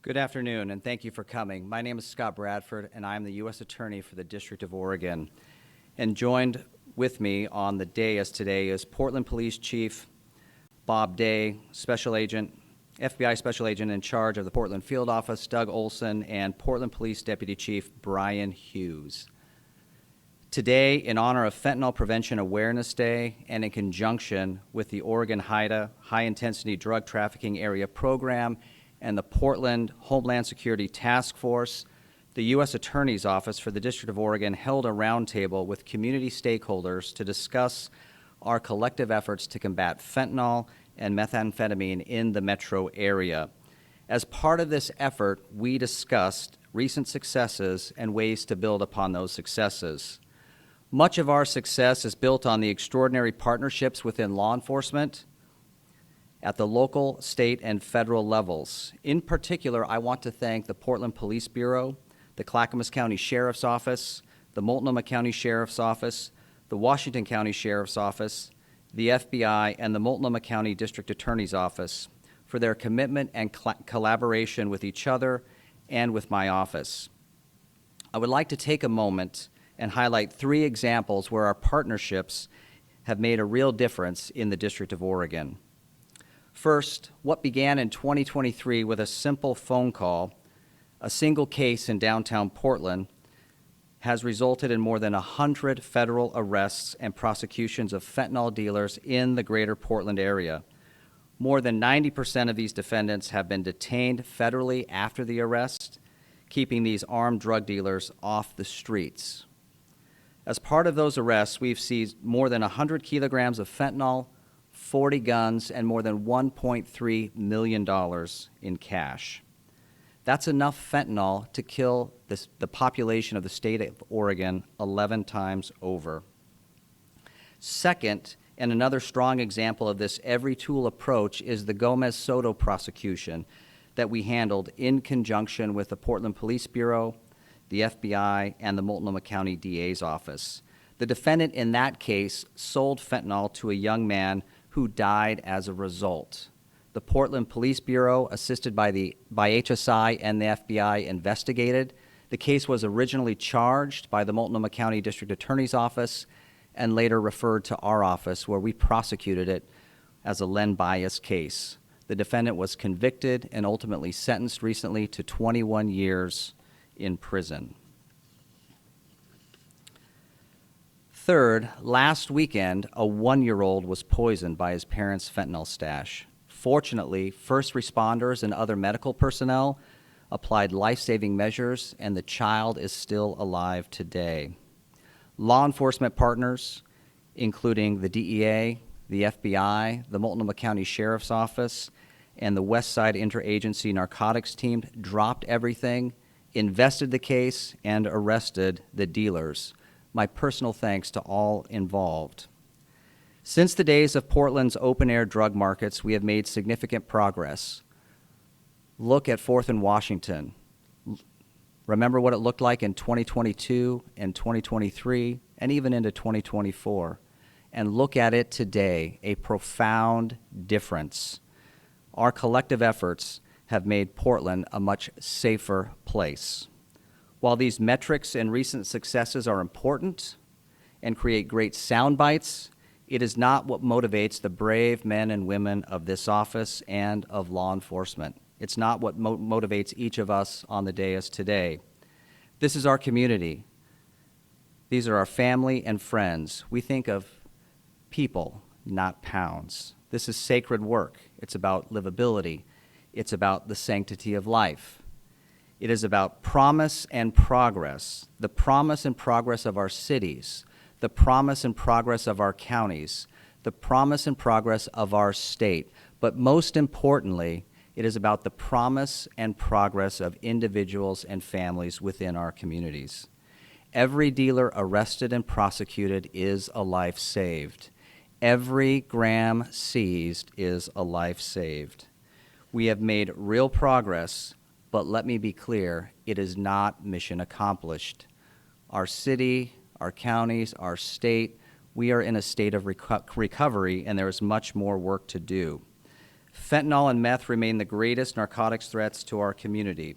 Good afternoon, and thank you for coming. My name is Scott Bradford, and I'm the U.S. Attorney for the District of Oregon. And joined with me on the dais today is Portland Police Chief Bob Day, FBI Special Agent in charge of the Portland Field Office, Doug Olson, and Portland Police Deputy Chief Brian Hughes. Today, in honor of Fentanyl Prevention Awareness Day and in conjunction with the Oregon HIDTA, High Intensity Drug Trafficking Area Program, and the Portland Homeland Security Task Force, the U.S. Attorney's Office for the District of Oregon held a roundtable with community stakeholders to discuss our collective efforts to combat fentanyl and methamphetamine in the metro area. As part of this effort, we discussed recent successes and ways to build upon those successes. Much of our success is built on the extraordinary partnerships within law enforcement at the local, state, and federal levels. In particular, I want to thank the Portland Police Bureau, the Clackamas County Sheriff's Office, the Multnomah County Sheriff's Office, the Washington County Sheriff's Office, the FBI, and the Multnomah County District Attorney's Office for their commitment and collaboration with each other and with my office. I would like to take a moment and highlight 3 examples where our partnerships have made a real difference in the District of Oregon. First, what began in 2023 with a simple phone call, a single case in downtown Portland, has resulted in more than 100 federal arrests and prosecutions of fentanyl dealers in the greater Portland area. More than 90% of these defendants have been detained federally after the arrest, keeping these armed drug dealers off the streets. As part of those arrests, we've seized more than 100 kilograms of fentanyl, 40 guns, and more than $1.3 million in cash. That's enough fentanyl to kill the population of the state of Oregon 11 times over. Second, and another strong example of this every-tool approach, is the Gomez Soto prosecution that we handled in conjunction with the Portland Police Bureau, the FBI, and the Multnomah County DA's office. The defendant in that case sold fentanyl to a young man who died as a result. The Portland Police Bureau, assisted by HSI and the FBI, investigated. The case was originally charged by the Multnomah County District Attorney's Office and later referred to our office, where we prosecuted it as a Len Bias case. The defendant was convicted and ultimately sentenced recently to 21 years in prison. Third, last weekend, a 1-year-old was poisoned by his parents' fentanyl stash. Fortunately, first responders and other medical personnel applied life-saving measures, and the child is still alive today. Law enforcement partners, including the DEA, the FBI, the Multnomah County Sheriff's Office, and the Westside Interagency Narcotics Team, dropped everything, invested the case, and arrested the dealers. My personal thanks to all involved. Since the days of Portland's open-air drug markets, we have made significant progress. Look at 4th and Washington. Remember what it looked like in 2022 and 2023 and even into 2024. And look at it today, a profound difference. Our collective efforts have made Portland a much safer place. While these metrics and recent successes are important and create great sound bites, it is not what motivates the brave men and women of this office and of law enforcement. It's not what motivates each of us on the dais today. This is our community. These are our family and friends. We think of people, not pounds. This is sacred work. It's about livability. It's about the sanctity of life. It is about promise and progress, the promise and progress of our cities, the promise and progress of our counties, the promise and progress of our state. But most importantly, it is about the promise and progress of individuals and families within our communities. Every dealer arrested and prosecuted is a life saved. Every gram seized is a life saved. We have made real progress, but let me be clear, it is not mission accomplished. Our city, our counties, our state, we are in a state of recovery, and there is much more work to do. Fentanyl and meth remain the greatest narcotics threats to our community,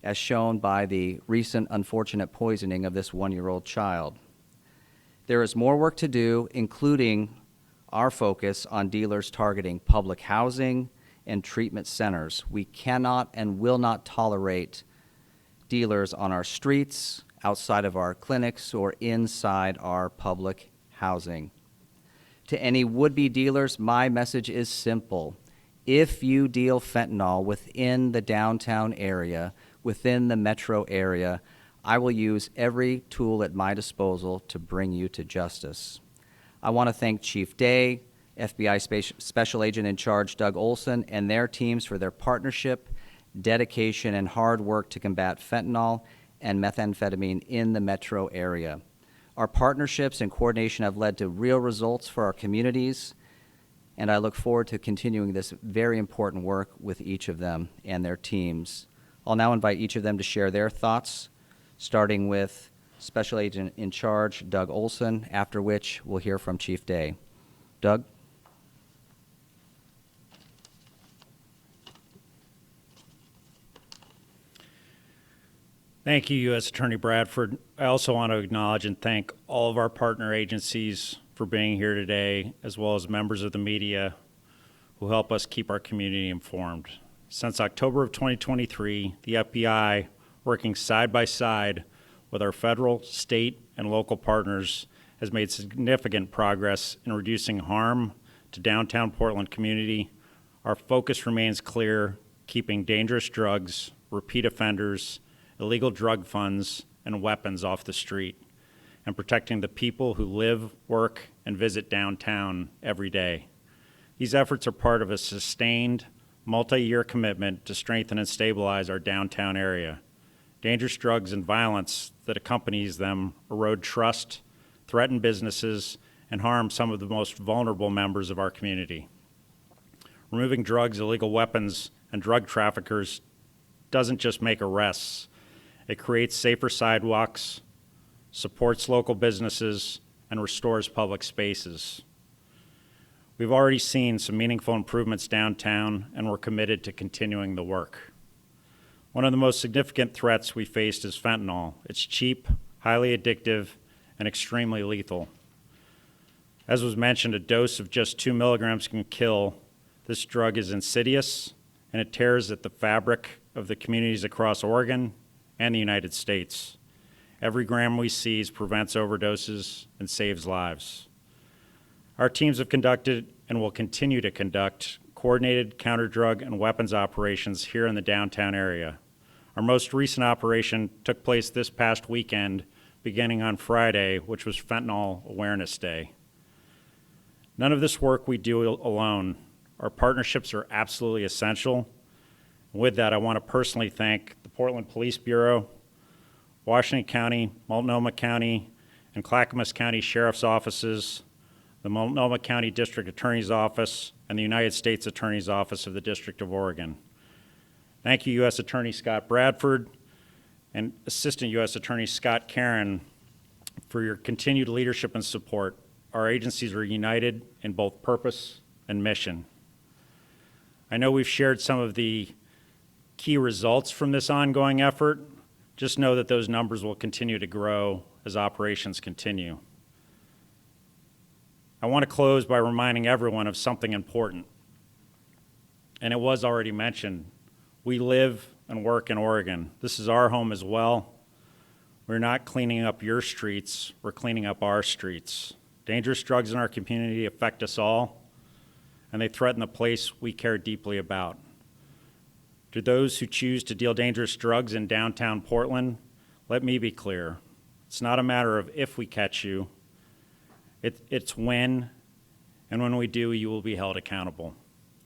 as shown by the recent unfortunate poisoning of this 1-year-old child. There is more work to do, including our focus on dealers targeting public housing and treatment centers. We cannot and will not tolerate dealers on our streets, outside of our clinics, or inside our public housing. To any would-be dealers, my message is simple. If you deal fentanyl within the downtown area, within the metro area, I will use every tool at my disposal to bring you to justice. I want to thank Chief Day, FBI Special Agent in Charge Doug Olson, and their teams for their partnership, dedication, and hard work to combat fentanyl and methamphetamine in the metro area. Our partnerships and coordination have led to real results for our communities, and I look forward to continuing this very important work with each of them and their teams. I'll now invite each of them to share their thoughts, starting with Special Agent in Charge Doug Olson, after which we'll hear from Chief Day. Doug? Thank you, U.S. Attorney Bradford. I also want to acknowledge and thank all of our partner agencies for being here today, as well as members of the media who help us keep our community informed. Since October of 2023, the FBI, working side by side with our federal, state, and local partners, has made significant progress in reducing harm to downtown Portland community. Our focus remains clear: keeping dangerous drugs, repeat offenders, illegal drug funds, and weapons off the street, and protecting the people who live, work, and visit downtown every day. These efforts are part of a sustained, multi-year commitment to strengthen and stabilize our downtown area. Dangerous drugs and violence that accompanies them erode trust, threaten businesses, and harm some of the most vulnerable members of our community. Removing drugs, illegal weapons, and drug traffickers doesn't just make arrests. It creates safer sidewalks, supports local businesses, and restores public spaces. We've already seen some meaningful improvements downtown, and we're committed to continuing the work. One of the most significant threats we faced is fentanyl. It's cheap, highly addictive, and extremely lethal. As was mentioned, a dose of just 2 milligrams can kill. This drug is insidious, and it tears at the fabric of the communities across Oregon and the United States. Every gram we seize prevents overdoses and saves lives. Our teams have conducted and will continue to conduct coordinated counter-drug and weapons operations here in the downtown area. Our most recent operation took place this past weekend, beginning on Friday, which was Fentanyl Awareness Day. None of this work we do alone. Our partnerships are absolutely essential. With that, I want to personally thank the Portland Police Bureau, Washington County, Multnomah County, and Clackamas County Sheriff's Offices, the Multnomah County District Attorney's Office, and the United States Attorney's Office of the District of Oregon. Thank you, U.S. Attorney Scott Bradford and Assistant U.S. Attorney Scott Caron, for your continued leadership and support. Our agencies are united in both purpose and mission. I know we've shared some of the key results from this ongoing effort. Just know that those numbers will continue to grow as operations continue. I want to close by reminding everyone of something important. And it was already mentioned. We live and work in Oregon. This is our home as well. We're not cleaning up your streets, we're cleaning up our streets. Dangerous drugs in our community affect us all, and they threaten the place we care deeply about. To those who choose to deal dangerous drugs in downtown Portland, let me be clear. It's not a matter of if we catch you, it's when, and when we do, you will be held accountable.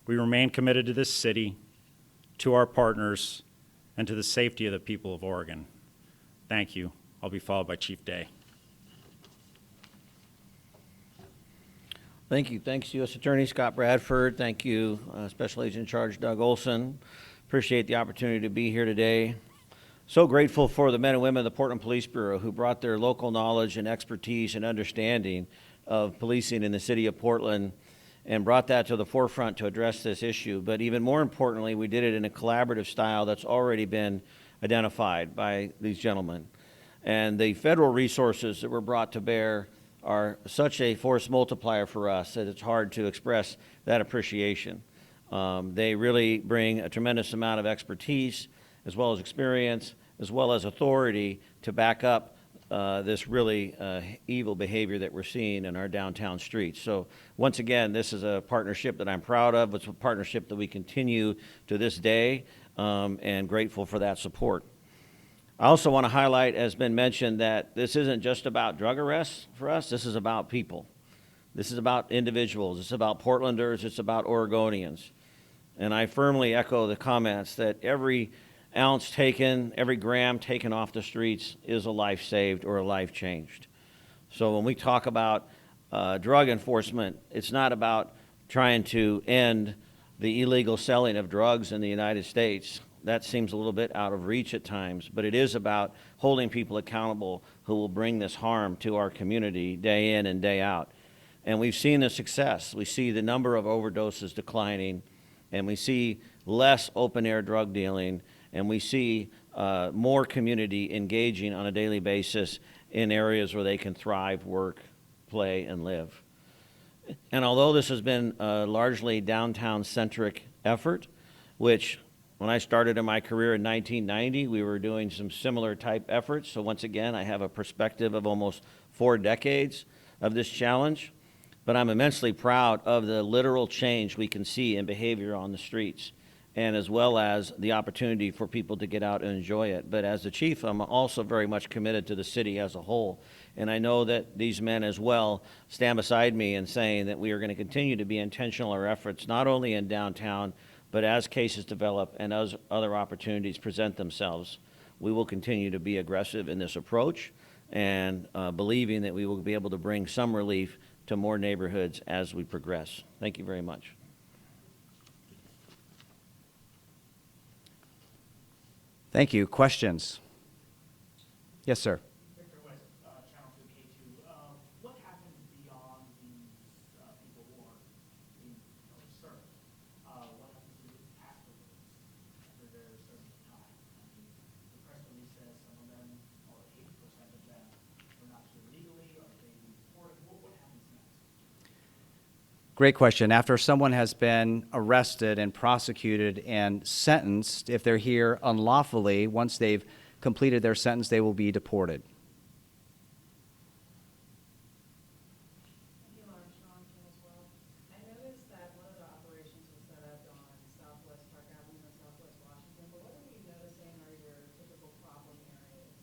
We remain committed to this city, to our partners, and to the safety of the people of Oregon. Thank you. I'll be followed by Chief Day. Thank you. Thanks, U.S. Attorney Scott Bradford. Thank you, Special Agent in Charge Doug Olson. Appreciate the opportunity to be here today. So grateful for the men and women of the Portland Police Bureau who brought their local knowledge and expertise and understanding of policing in the city of Portland and brought that to the forefront to address this issue. But even more importantly, we did it in a collaborative style that's already been identified by these gentlemen. And the federal resources that were brought to bear are such a force multiplier for us that it's hard to express that appreciation. They really bring a tremendous amount of expertise, as well as experience, as well as authority to back up this really evil behavior that we're seeing in our downtown streets. So once again, this is a partnership that I'm proud of. It's a partnership that we continue to this day, and grateful for that support. I also want to highlight, as been mentioned, that this isn't just about drug arrests for us. This is about people. This is about individuals. It's about Portlanders. It's about Oregonians. And I firmly echo the comments that every ounce taken, every gram taken off the streets is a life saved or a life changed. So when we talk about drug enforcement, it's not about trying to end the illegal selling of drugs in the United States. That seems a little bit out of reach at times, but it is about holding people accountable who will bring this harm to our community day in and day out. And we've seen the success. We see the number of overdoses declining, and we see less open-air drug dealing, and we see more community engaging on a daily basis in areas where they can thrive, work, play, and live. And although this has been a largely downtown-centric effort, which when I started in my career in 1990, we were doing some similar type efforts. So once again, I have a perspective of almost 4 decades of this challenge. But I'm immensely proud of the literal change we can see in behavior on the streets, and as well as the opportunity for people to get out and enjoy it. But as the chief, I'm also very much committed to the city as a whole. And I know that these men as well stand beside me in saying that we are going to continue to be intentional in our efforts, not only in downtown, but as cases develop and as other opportunities present themselves, we will continue to be aggressive in this approach, and believing that we will be able to bring some relief to more neighborhoods as we progress. Thank you very much. Thank you. Questions? Yes, sir. Victor West, Channel 2K2. What happens beyond these people who are being served? What happens to afterwards, after their service time? I mean, the press release says some of them, or 80% of them, are not here legally, or they be deported. What happens next? Great question. After someone has been arrested and prosecuted and sentenced, if they're here unlawfully, once they've completed their sentence, they will be deported. Thank you, Armstrong, as well. I noticed that one of the operations was set up on Southwest Park Avenue and Southwest Washington, but what are we noticing are your typical problem areas?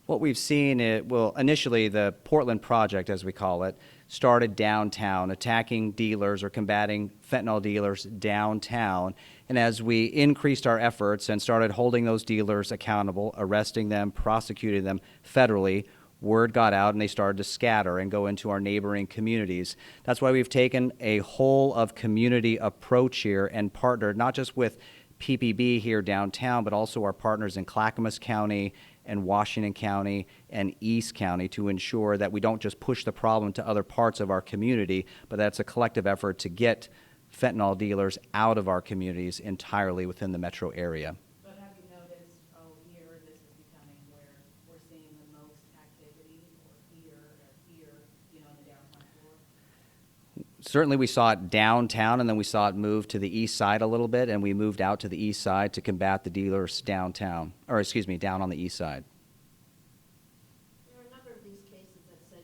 What we've seen, initially the Portland Project, as we call it, started downtown, attacking dealers or combating fentanyl dealers downtown. And as we increased our efforts and started holding those dealers accountable, arresting them, prosecuting them federally, word got out and they started to scatter and go into our neighboring communities. That's why we've taken a whole of community approach here and partnered not just with PPB here downtown, but also our partners in Clackamas County and Washington County and East County to ensure that we don't just push the problem to other parts of our community, but that's a collective effort to get fentanyl dealers out of our communities entirely within the metro area. But have you noticed, here, this is becoming where we're seeing the most activity, or here, in the downtown core? Certainly we saw it downtown, and then we saw it move to the east side a little bit, and we moved out to the east side to combat the dealers downtown, or excuse me, down on the east side. There are a number of these cases that said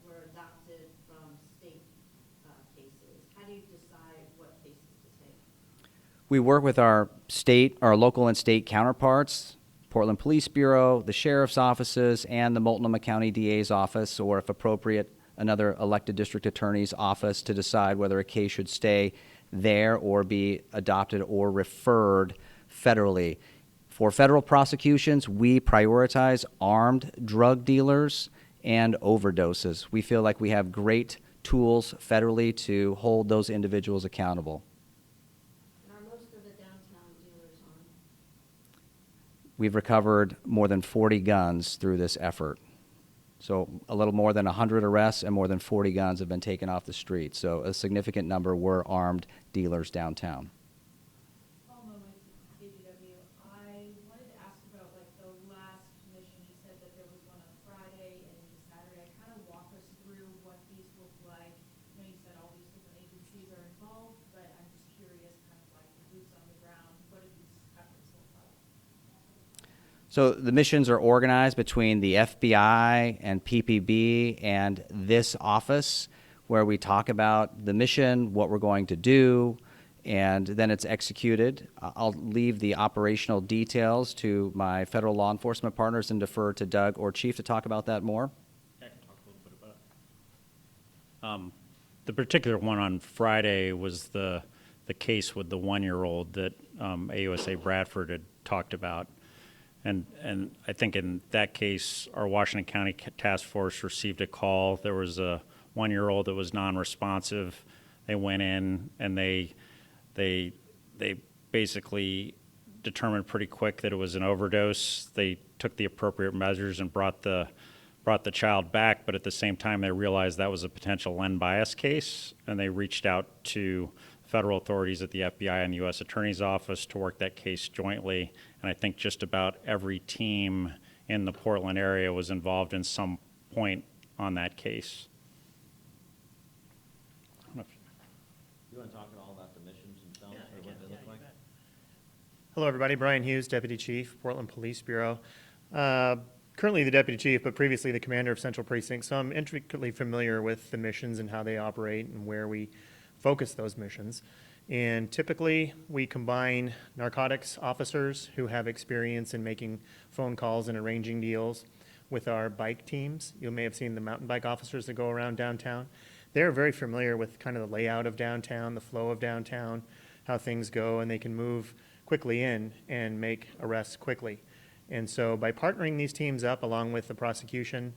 were adopted from state cases. How do you decide what cases to take? We work with our local and state counterparts, Portland Police Bureau, the sheriff's offices, and the Multnomah County DA's office, or if appropriate, another elected district attorney's office, to decide whether a case should stay there or be adopted or referred federally. For federal prosecutions, we prioritize armed drug dealers and overdoses. We feel like we have great tools federally to hold those individuals accountable. And are most of the downtown dealers armed? We've recovered more than 40 guns through this effort. So a little more than 100 arrests and more than 40 guns have been taken off the street. So a significant number were armed dealers downtown. Paul Moen, KBW. I wanted to ask about like the last mission. You said that there was one on Friday and into Saturday. Kind of walk us through what these look like. I know you said all these different agencies are involved, but I'm just curious, kind of like the boots on the ground. What do these efforts look like? So the missions are organized between the FBI and PPB and this office, where we talk about the mission, what we're going to do, and then it's executed. I'll leave the operational details to my federal law enforcement partners and defer to Doug or Chief to talk about that more. I can talk a little bit about it. The particular one on Friday was the case with the 1-year-old that AUSA Bradford had talked about. And I think in that case, our Washington County Task Force received a call. There was a 1-year-old that was non-responsive. They went in and they basically determined pretty quick that it was an overdose. They took the appropriate measures and brought the child back, but at the same time they realized that was a potential Len bias case, and they reached out to federal authorities at the FBI and the U.S. Attorney's Office to work that case jointly. And I think just about every team in the Portland area was involved in some point on that case. You want to talk at all about the missions themselves or what they look like? Hello, everybody. Brian Hughes, Deputy Chief, Portland Police Bureau. Currently the Deputy Chief, but previously the Commander of Central Precinct, so I'm intricately familiar with the missions and how they operate and where we focus those missions. And typically, we combine narcotics officers who have experience in making phone calls and arranging deals with our bike teams. You may have seen the mountain bike officers that go around downtown. They're very familiar with kind of the layout of downtown, the flow of downtown, how things go, and they can move quickly in and make arrests quickly. And so by partnering these teams up along with the prosecution,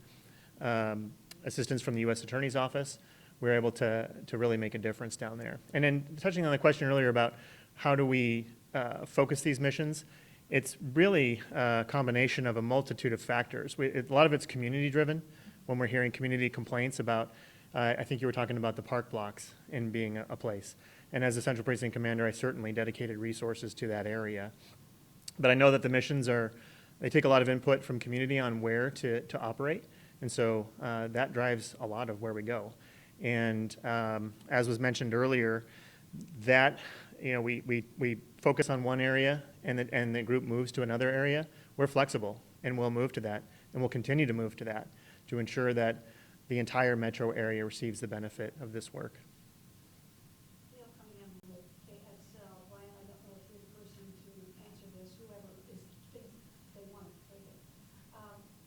assistance from the U.S. Attorney's Office, we're able to really make a difference down there. And then touching on the question earlier about how do we focus these missions, it's really a combination of a multitude of factors. A lot of it's community driven when we're hearing community complaints about, I think you were talking about the park blocks and being a place. And as a Central Precinct Commander, I certainly dedicated resources to that area. But I know that the missions they take a lot of input from community on where to operate. And so that drives a lot of where we go. And as was mentioned earlier, that we focus on one area and the group moves to another area. We're flexible and we'll move to that and we'll continue to move to that to ensure that the entire metro area receives the benefit of this work. Coming in with KXL, Brian, I don't know if you're the person to answer this, whoever thinks they want to take it.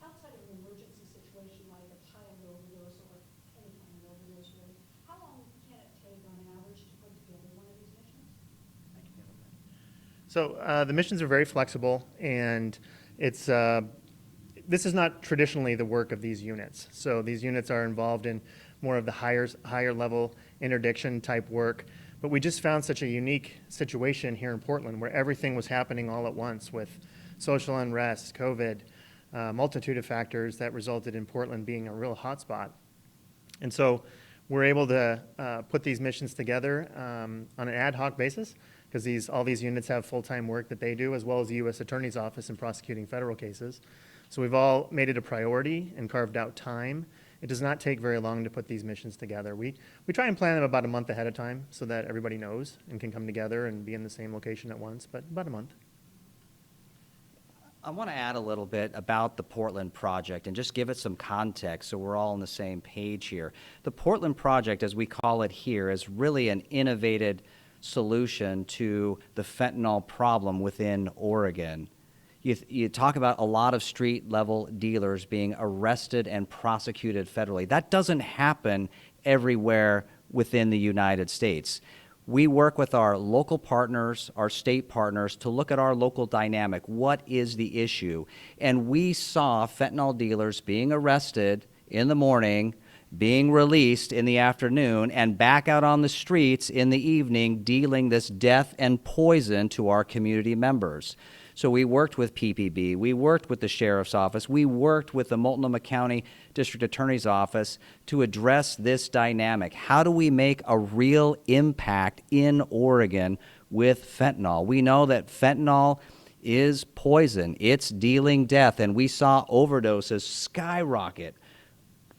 Outside of an emergency situation like a child overdose or any kind of overdose, really, how long can it take on average to put together one of these missions? So the missions are very flexible, and it's this is not traditionally the work of these units. So these units are involved in more of the higher level interdiction type work. But we just found such a unique situation here in Portland where everything was happening all at once with social unrest, COVID, multitude of factors that resulted in Portland being a real hotspot. And so we're able to put these missions together on an ad hoc basis because all these units have full-time work that they do, as well as the U.S. Attorney's Office in prosecuting federal cases. So we've all made it a priority and carved out time. It does not take very long to put these missions together. We try and plan them about a month ahead of time so that everybody knows and can come together and be in the same location at once, but about a month. I want to add a little bit about the Portland Project and just give it some context so we're all on the same page here. The Portland Project, as we call it here, is really an innovative solution to the fentanyl problem within Oregon. You talk about a lot of street-level dealers being arrested and prosecuted federally. That doesn't happen everywhere within the United States. We work with our local partners, our state partners, to look at our local dynamic. What is the issue? And we saw fentanyl dealers being arrested in the morning being released in the afternoon and back out on the streets in the evening dealing this death and poison to our community members. So we worked with PPB, we worked with the Sheriff's Office, we worked with the Multnomah County District Attorney's Office to address this dynamic. How do we make a real impact in Oregon with fentanyl? We know that fentanyl is poison, it's dealing death, and we saw overdoses skyrocket.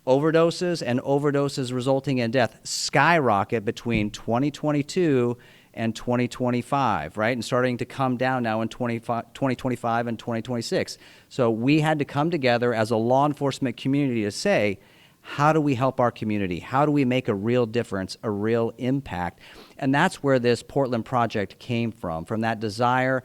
Overdoses and overdoses resulting in death skyrocket between 2022 and 2025, right? And starting to come down now in 2025 and 2026. So we had to come together as a law enforcement community to say, how do we help our community? How do we make a real difference, a real impact? And that's where this Portland project came from that desire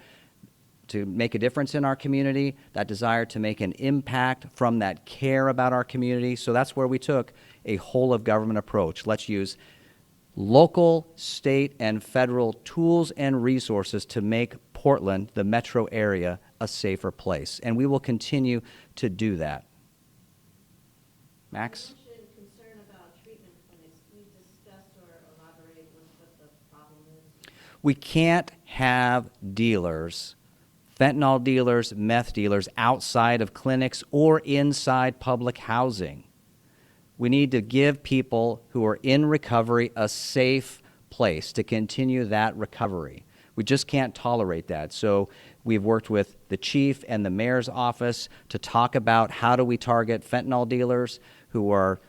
to make a difference in our community, that desire to make an impact from that care about our community. So that's where we took a whole of government approach. Let's use local, state, and federal tools and resources to make Portland, the metro area, a safer place. And we will continue to do that. Max? You mentioned concern about treatment clinics. Can you discuss or elaborate with what the problem is? We can't have dealers, fentanyl dealers, meth dealers outside of clinics or inside public housing. We need to give people who are in recovery a safe place to continue that recovery. We just can't tolerate that. So we've worked with the chief and the mayor's office to talk about how do we target fentanyl dealers who are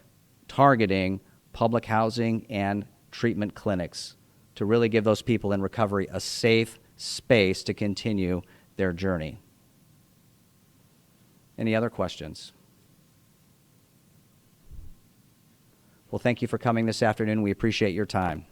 targeting public housing and treatment clinics to really give those people in recovery a safe space to continue their journey. Any other questions? Well, thank you for coming this afternoon. We appreciate your time.